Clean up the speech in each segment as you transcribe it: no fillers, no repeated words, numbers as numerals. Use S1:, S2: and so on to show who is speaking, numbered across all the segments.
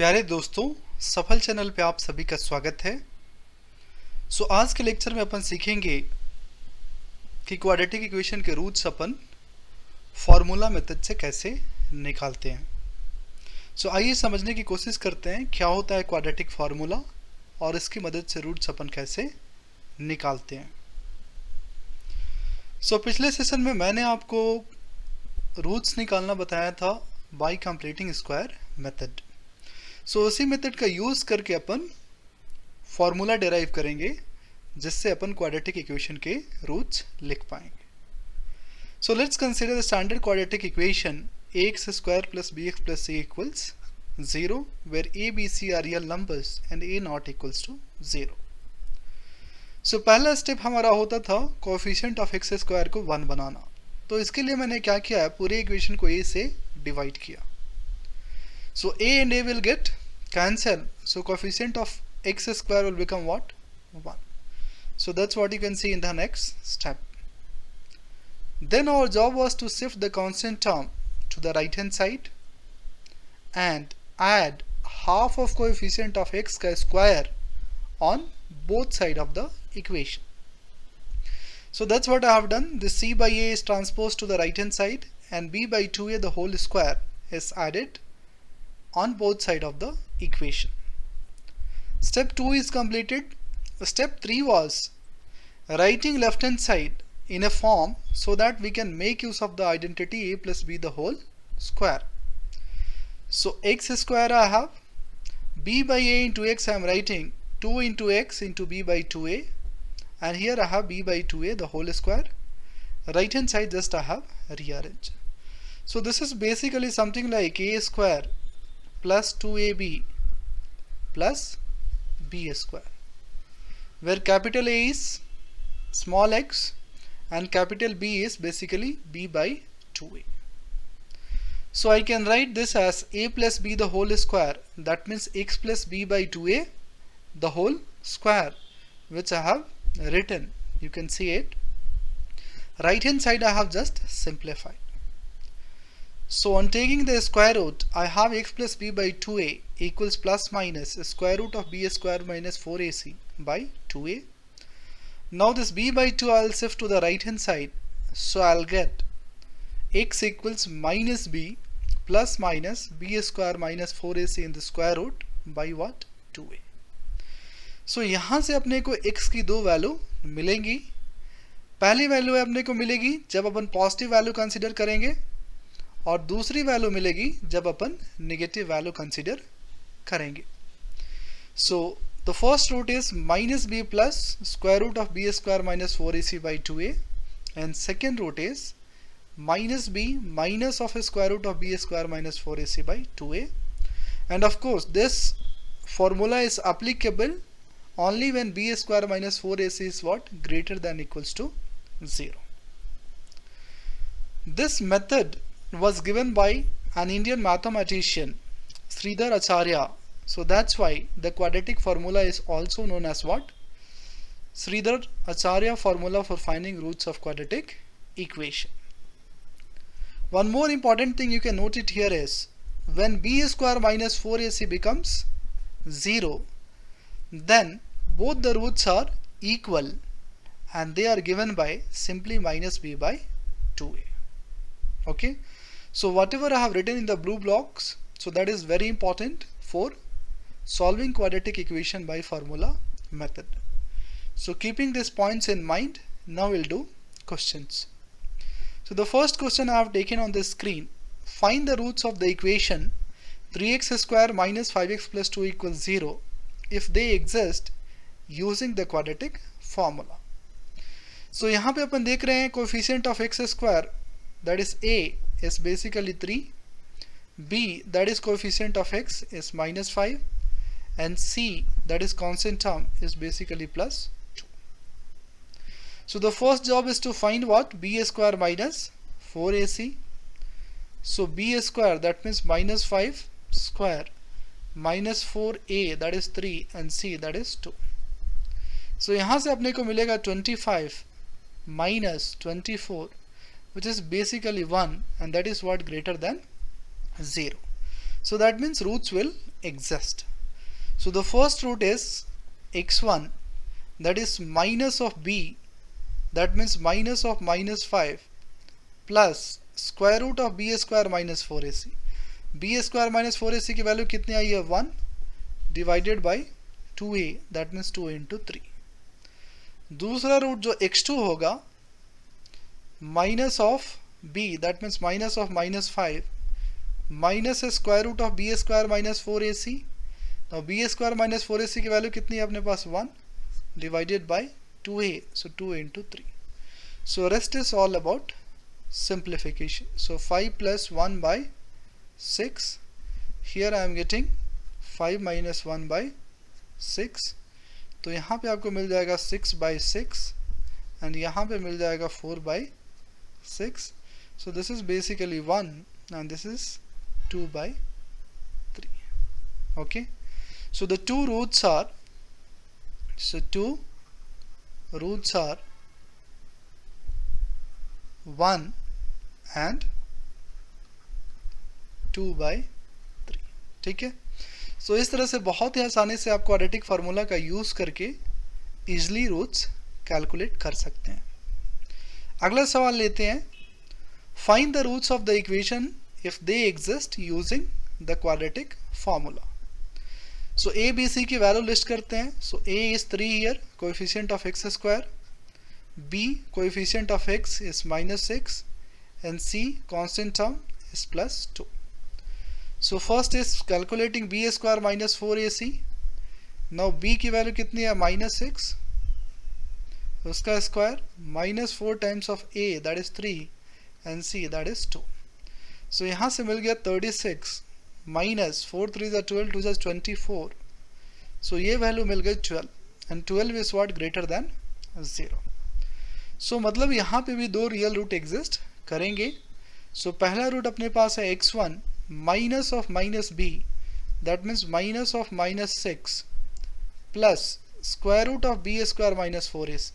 S1: प्यारे दोस्तों, सफल चैनल पे आप सभी का स्वागत है। आज के लेक्चर में अपन सीखेंगे कि क्वाड्रेटिक इक्वेशन के रूट्स अपन फॉर्मूला मेथड से कैसे निकालते हैं। आइए समझने की कोशिश करते हैं क्या होता है क्वाड्रेटिक फार्मूला और इसकी मदद से रूट्स अपन कैसे निकालते हैं। पिछले सेशन में मैंने आपको रूट्स निकालना बताया था बाय कंप्लीटिंग स्क्वायर मेथड। उसी मेथड का यूज करके अपन फॉर्मूला डिराइव करेंगे जिससे अपन क्वाड्रेटिक इक्वेशन के रूट्स लिख पाएंगे। Let's consider the standard quadratic equation ax square plus bx plus c equals 0 where a, b, c are real numbers and a not equals to 0। पहला step हमारा होता था coefficient of x square को 1 बनाना। तो इसके लिए मैंने क्या किया है, पूरे इक्वेशन को a से डिवाइड किया। A and a will get cancel. Coefficient of x square will become what? 1. That's what you can see in the next step. Then our job was to shift the constant term to the right hand side and add half of coefficient of x square on both sides of the equation. That's what I have done. The c by a is transposed to the right hand side and b by 2a the whole square is added on both sides of the equation. Step 2 is completed. Step 3 was writing left hand side in a form so that we can make use of the identity a plus b the whole square. X square I have, b by a into x I am writing 2 into x into b by 2a, and here I have b by 2a the whole square. Right hand side just I have rearranged. This is basically something like a square plus 2ab plus b square, where capital A is small x and capital B is basically b by 2a. I can write this as a plus b the whole square, that means x plus b by 2a the whole square, which I have written. You can see it. Right hand side I have just simplified. On taking the square root, I have x plus b by 2a equals plus minus square root of b square minus 4ac by 2a. Now this b by 2 I will shift to the right hand side. I will get x equals minus b plus minus b square minus 4ac in the square root by what? 2a. यहाँ से अपने को x की दो value मिलेंगी। पहली value अपने को मिलेगी जब अपन पॉजिटिव वैल्यू कंसीडर करेंगे, और दूसरी वैल्यू मिलेगी जब अपन नेगेटिव वैल्यू कंसीडर करेंगे। The first root is minus B plus square root of B square minus 4ac by 2a, and second root is minus B minus of square root of B square minus 4ac by 2a, and of course this formula is applicable only when b square minus 4ac is what? Greater than equals to 0. This method was given by an Indian mathematician, Sridhar Acharya. That's why the quadratic formula is also known as what? Sridhar Acharya formula for finding roots of quadratic equation. One more important thing you can note it here is when b square minus 4ac becomes 0, then both the roots are equal and they are given by simply minus b by 2a. Okay. Whatever I have written in the blue blocks, that is very important for solving quadratic equation by formula method. Keeping these points in mind, now we'll do questions. The first question I have taken on the screen: find the roots of the equation 3x square minus 5x plus 2 equals 0 if they exist using the quadratic formula. यहाँ पे अपन देख रहे हैं coefficient of x square, that is a, is basically 3, b, that is coefficient of x, is minus 5, and c, that is constant term, is basically plus 2. The first job is to find what? B square minus 4ac. B square, that means minus 5 square minus 4a, that is 3, and c, that is 2. यहाँ से अपने को मिलेगा 25 minus 24, which is basically 1, and that is what? Greater than 0. So that means roots will exist. So the first root is x1, that is minus of b, that means minus of minus 5 plus square root of b square minus 4ac. b square minus 4ac की value कितनी आई है 1 divided by 2a, that means 2 into 3. दूसरा root जो x2 होगा minus of b, that means minus of minus 5 minus square root of B square minus 4ac. तो B square minus 4ac की value कितनी है अपने पास 1 divided by 2a, so 2 into 3. So rest is all about simplification. So 5 plus 1 by 6. Here I am getting 5 minus 1 by 6. तो यहाँ पे आपको मिल जाएगा 6 by 6 and यहाँ पे मिल जाएगा 4 by 6. So this is basically 1 and this is 2 by 3. Okay. So the two roots are 1 and 2 by 3. ठीक है. सो इस तरह से बहुत ही आसानी से आप क्वाड्रेटिक फार्मूला का यूज करके इजली रूट्स कैलकुलेट कर सकते हैं. अगला सवाल लेते हैं. Find the roots of the equation if they exist using the quadratic formula. So A B C की वैल्यू लिस्ट करते हैं. So A is 3 here, coefficient of x square. b coefficient of x is minus 6 and c constant term is plus 2. So first is calculating b square minus 4ac. Now b की value कितनी है minus 6, उसका square minus 4 times of a that is 3 and c that is 2. So यहाँ से मिल गया 36 minus 4 3 is 12 2 is 24. So ये value मिल गई 12 and 12 is what greater than 0. सो मतलब यहाँ पे भी दो रियल रूट एग्जिस्ट करेंगे. सो पहला रूट अपने पास है x1 minus of minus b, that means minus of minus 6 plus square root of B square minus 4ac.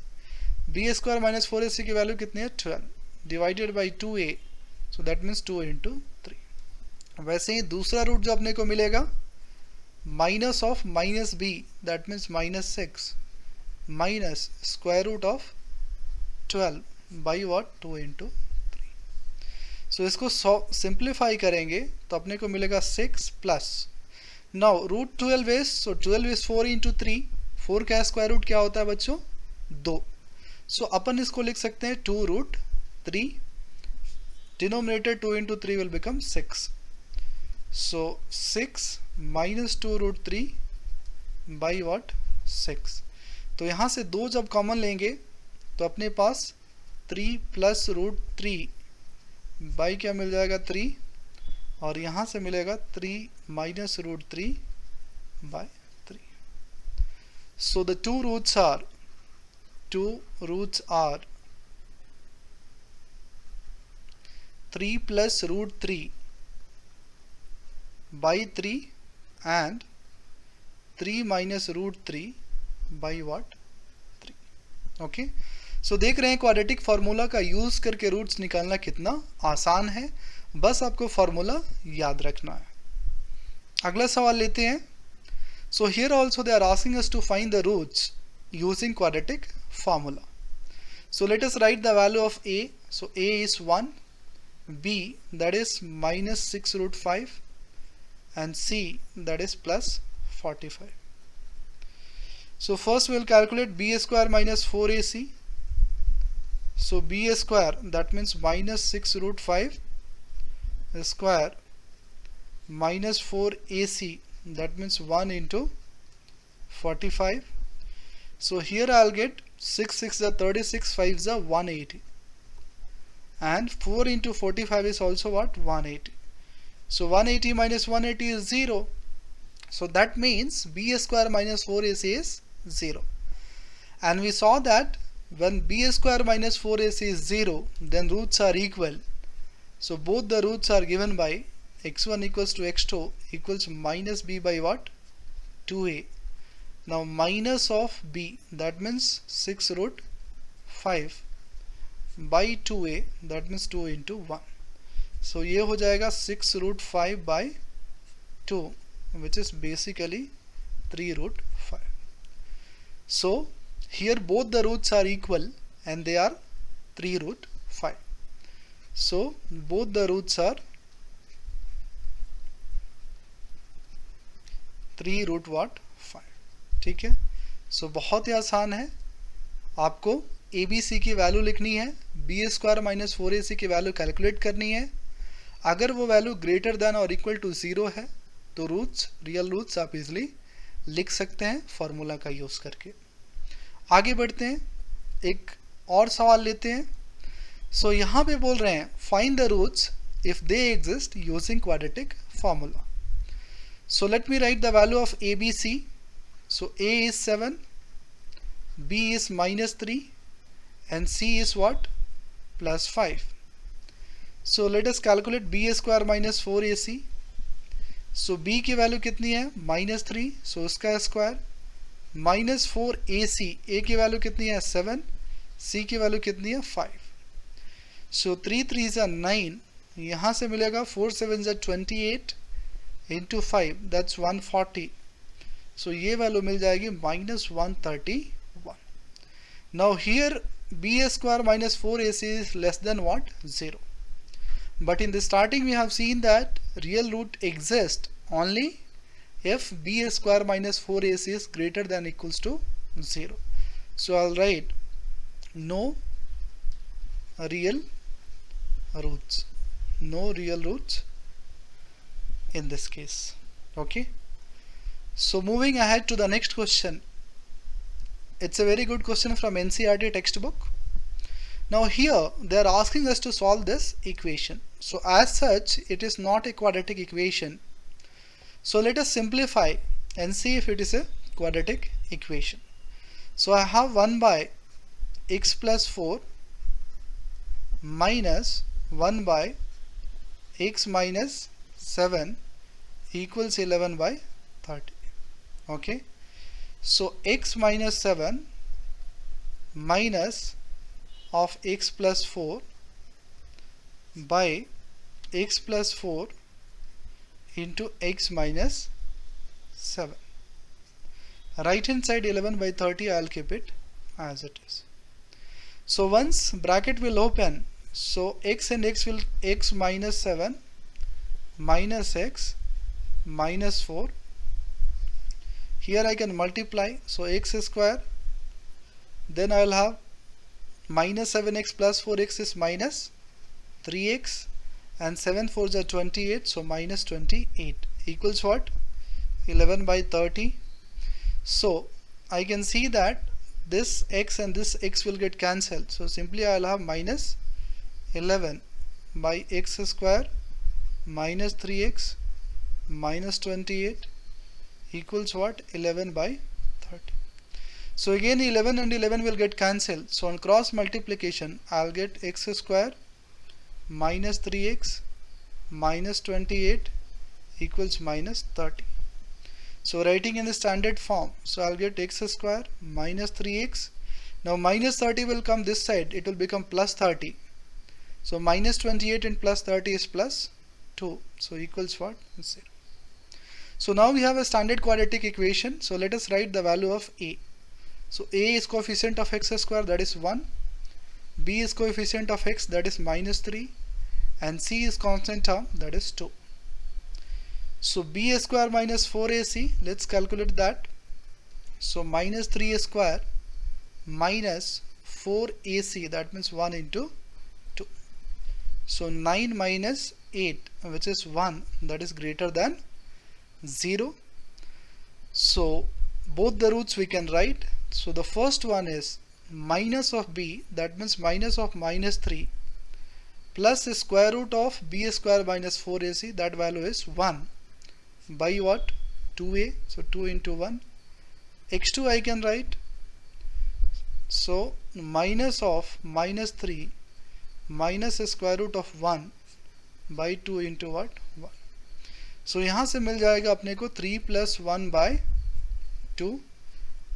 S1: B square minus 4ac की वैल्यू कितनी है 12 divided by 2a, so that means 2 into 3. वैसे ही दूसरा root जो अपने को मिलेगा minus of minus b, that means minus 6 minus square root of 12 by what 2 into 3. So इसको सिंप्लीफाई करेंगे तो अपने को मिलेगा 6 plus now root 12 is, so 12 is 4 into 3. 4 का स्क्वायर रूट क्या होता है बच्चों 2. सो अपन इसको लिख सकते हैं 2 root 3. Denominator 2 into 3 will become 6. So 6 minus 2 root 3 by what 6. तो यहाँ से 2 जब कॉमन लेंगे तो अपने पास 3 प्लस रूट 3 बाई क्या मिल जाएगा 3 और यहाँ से मिलेगा 3 minus root 3 by 3. So the two roots are 3 plus root 3 by 3 and 3 minus root 3 by what 3. Okay. So देख रहे हैं क्वाड्रेटिक फार्मूला का यूज करके रूट्स निकालना कितना आसान है. बस आपको फार्मूला याद रखना है. अगला सवाल लेते हैं. So here also they are asking us to find the roots using quadratic formula. So let us write the value of a. So a is 1, b that is minus 6 root 5 and c that is plus 45. So first we will calculate b square minus 4ac. So b square, that means minus 6 root 5 square minus 4ac, that means 1 into 45. So here I'll get 6 6 is 36, 5 is 180 and 4 into 45 is also what 180. So 180 minus 180 is 0. So that means b square minus 4ac is 0. And we saw that when b square minus 4ac is 0, then roots are equal. So both the roots are given by x1 equals to x2 equals minus b by what 2a. Now minus of b, that means 6 root 5 by 2a, that means 2 into 1. So ये हो जाएगा 6 root 5 by 2, which is basically 3 root 5. So here both the roots are equal and they are 3 root 5. So both the roots are 3 root what 5. ठीक है, सो बहुत ही आसान है, आपको ABC की वैल्यू लिखनी है, बी स्क्वायर माइनस 4AC की वैल्यू कैलकुलेट करनी है. अगर वो वैल्यू ग्रेटर देन और इक्वल टू 0 है तो रूट्स, रियल रूट्स आप इजिली लिख सकते हैं फॉर्मूला का यूज़ करके. आगे बढ़ते हैं, एक और सवाल लेते हैं. सो यहाँ पे बोल रहे हैं find the roots if they exist using quadratic formula. So let me write the value of ABC. So A is 7, B is minus 3 and C is what? Plus 5. So let us calculate B square minus 4AC. So B की value कितनी है? minus 3, so उसका square minus 4AC. A की value कितनी है? 7, C की value कितनी है? 5. So 3 3s are 9, यहाँ से मिलेगा 4 7s are 28 into 5, that's 140. So ये वैल्यू मिल जाएगी minus 131. Now here B square minus 4AC is less than what? 0. But in the starting we have seen that real root exists only if B square minus 4AC is greater than equals to 0. So I'll write no real roots. No real roots in this case. Okay, so moving ahead to the next question. It's a very good question from NCERT textbook. Now here they are asking us to solve this equation. So as such it is not a quadratic equation. So let us simplify and see if it is a quadratic equation. So I have 1 by x plus 4 minus 1 by x minus 7 equals 11 by 30. Okay, so x minus 7 minus of x plus 4 by x plus 4 into x minus 7. Right hand side 11 by 30, I'll keep it as it is. So once bracket will open, so x and x will, x minus 7 minus x minus 4. Here I can multiply, so x square, then I will have minus 7x plus 4x is minus 3x, and 7 4s are 28, so minus 28 equals what? 11 by 30. So I can see that this x and this x will get cancelled, so simply I will have minus 11 by x square minus 3x minus 28 equals what? 11 by 30. So again 11 and 11 will get cancelled, so on cross multiplication I'll get x square minus 3x minus 28 equals minus 30. So writing in the standard form, so I'll get x square minus 3x. Now minus 30 will come this side, it will become plus 30. So minus 28 and plus 30 is plus 2. So equals what? 0. So now we have a standard quadratic equation. So let us write the value of A. So A is coefficient of x square, that is 1. B is coefficient of x, that is minus 3. And C is constant term, that is 2. So B square minus 4AC, let's calculate that. So minus 3 square minus 4AC, that means 1 into 2. So 9 minus 8, which is 1, that is greater than 0. So both the roots we can write. So the first one is minus of B, that means minus of minus 3, plus the square root of B square minus 4AC, that value is 1, by what? 2A, so 2 into 1. x2 I can write, so minus of minus 3 minus the square root of 1 by 2 into what? 1. So यहाँ से मिल जाएगा अपने को 3 plus 1 by 2,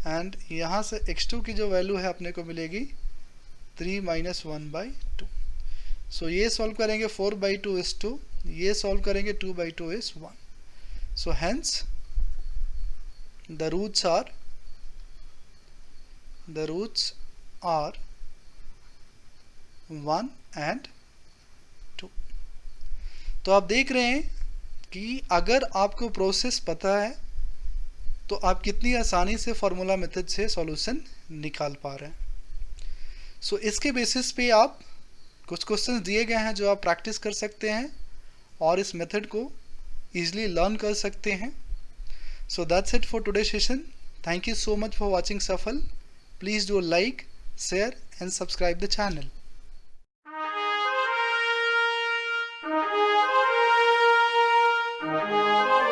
S1: and यहाँ से x2 की जो value है अपने को मिलेगी 3 minus 1 by 2. सो ये सॉल्व करेंगे 4 by 2 is 2, ये सॉल्व करेंगे 2 by 2 is 1. So hence the roots are 1 and 2. तो आप देख रहे हैं कि अगर आपको प्रोसेस पता है तो आप कितनी आसानी से फार्मूला मेथड से सॉल्यूशन निकाल पा रहे हैं. सो इसके बेसिस पे आप कुछ क्वेश्चंस दिए गए हैं जो आप प्रैक्टिस कर सकते हैं और इस मेथड को इजीली लर्न कर सकते हैं. So that's it for today session. Thank you so much for watching Safal. Please do like, share and subscribe the channel.